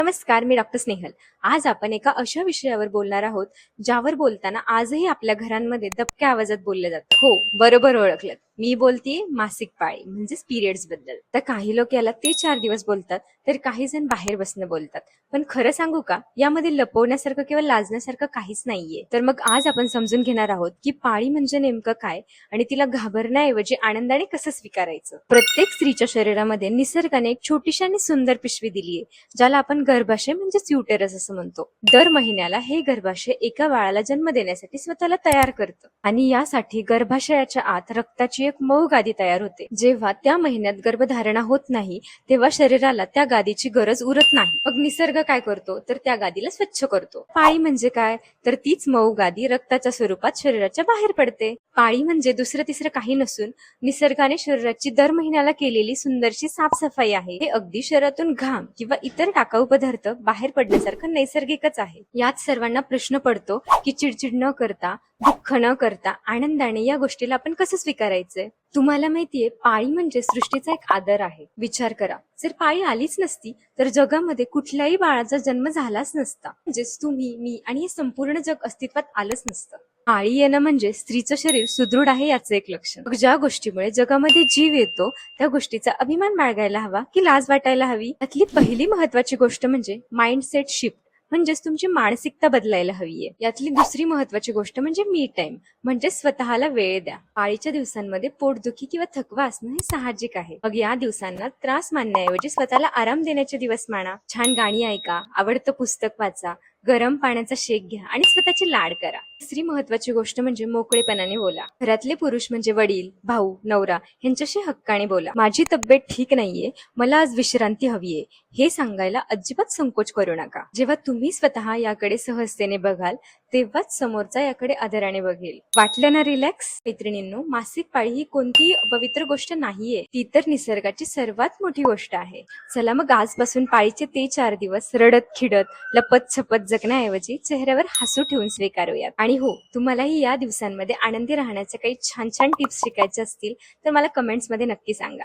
नमस्कार, मी डॉक्टर स्नेहल. आज आपण एका अशा विषयावर बोलणार आहोत, ज्यावर बोलताना आजही आपल्या घरांमध्ये दबक्या आवाजात बोललं जातं. हो, बरोबर ओळखलं. मी बोलतीये मासिक पाळी म्हणजेच पिरियड्स बद्दल. तर काही लोक याला ते 4 दिवस बोलतात, तर काही जण बाहेर बसणं बोलतात. पण खरं सांगू का, यामध्ये लपवण्यासारखं किंवा लाजण्यासारखं काहीच नाहीये. तर मग आज आपण समजून घेणार आहोत की पाळी म्हणजे नेमकं काय आणि तिला घाबरण्याऐवजी आनंदाने कसं स्वीकारायचं. प्रत्येक स्त्रीच्या शरीरामध्ये निसर्गाने एक छोटीशी आणि सुंदर पिशवी दिलीये, ज्याला आपण गर्भाशय म्हणजेच युटेरस असं म्हणतो. दर महिन्याला हे गर्भाशय एका बाळाला जन्म देण्यासाठी स्वतःला तयार करतं आणि यासाठी गर्भाशयाच्या आत रक्ताची एक मऊ गादी तयार होते. जेव्हा त्या महिन्यात गर्भधारणा होत नाही तेव्हा शरीराला त्या गादीची गरज उरत नाही. मग निसर्ग काय करतो तर त्या गादीला स्वच्छ करतो. पाळी म्हणजे काय तर तीच मऊ गादी रक्ताच्या स्वरूपात शरीराच्या बाहेर पडते. पाळी म्हणजे दुसरं तिसरं काही नसून निसर्गाने शरीराची दर महिन्याला केलेली सुंदरशी साफसफाई आहे. हे अगदी शरीरातून घाम किंवा इतर टाकाऊ पदार्थ बाहेर पडण्यासारखं नैसर्गिकच आहे. यात सर्वांना प्रश्न पडतो की चिडचिड न करता, दुःख न करता आनंदाने या गोष्टीला आपण कसं स्वीकारायचंय. तुम्हाला माहितीये, पाळी म्हणजे सृष्टीचा एक आदर आहे. विचार करा, जर पाळी आलीच नसती तर जगामध्ये कुठल्याही बाळाचा जन्म झालाच नसता. म्हणजेच तुम्ही, मी आणि हे संपूर्ण जग अस्तित्वात आलंच नसतं. पाळी येणं म्हणजे स्त्रीचं शरीर सुदृढ आहे याचं एक लक्षण. मग ज्या गोष्टीमुळे जगामध्ये जीव येतो त्या गोष्टीचा अभिमान बाळगायला हवा की लाज वाटायला हवी. यातली पहिली महत्वाची गोष्ट म्हणजे माइंडसेट शिफ्ट, म्हणजेच तुमची मानसिकता बदलायला हवीये. यातली दुसरी महत्वाची गोष्ट म्हणजे मी टाइम, म्हणजे स्वतःला वेळ द्या. पाळीच्या दिवसांमध्ये पोटदुखी किंवा थकवा असणं हे साहजिक आहे. मग या दिवसांना त्रास मानण्याऐवजी स्वतःला आराम देण्याचे दिवस माना. छान गाणी ऐका, आवडतं पुस्तक वाचा, गरम पाण्याचा शेक घ्या आणि स्वतःची लाड करा. तिसरी महत्वाची गोष्ट म्हणजे मोकळेपणाने बोला. घरातले पुरुष म्हणजे वडील, भाऊ, नवरा यांच्याशी हक्काने बोला. माझी तब्येत ठीक नाहीये, मला आज विश्रांती हवीये, हे सांगायला अजिबात संकोच करू नका. जेव्हा तुम्ही स्वतः याकडे सहजतेने बघाल तेव्हाच समोरचा याकडे आदराने बघेल. वाटलं ना रिलॅक्स? मैत्रिणींनो, मासिक पाळी ही कोणतीही अपवित्र गोष्ट नाहीये, ती तर निसर्गाची सर्वात मोठी गोष्ट आहे. चला मग आजपासून पाळीचे ते 4 दिवस रडत खिडत लपत छपत जगण्याऐवजी चेहऱ्यावर हसू ठेवून स्वीकारूयात. आणि हो, तुम्हालाही या दिवसांमध्ये आनंदी राहण्याच्या काही छान छान टिप्स शिकायच्या असतील तर मला कमेंट्स मध्ये नक्की सांगा.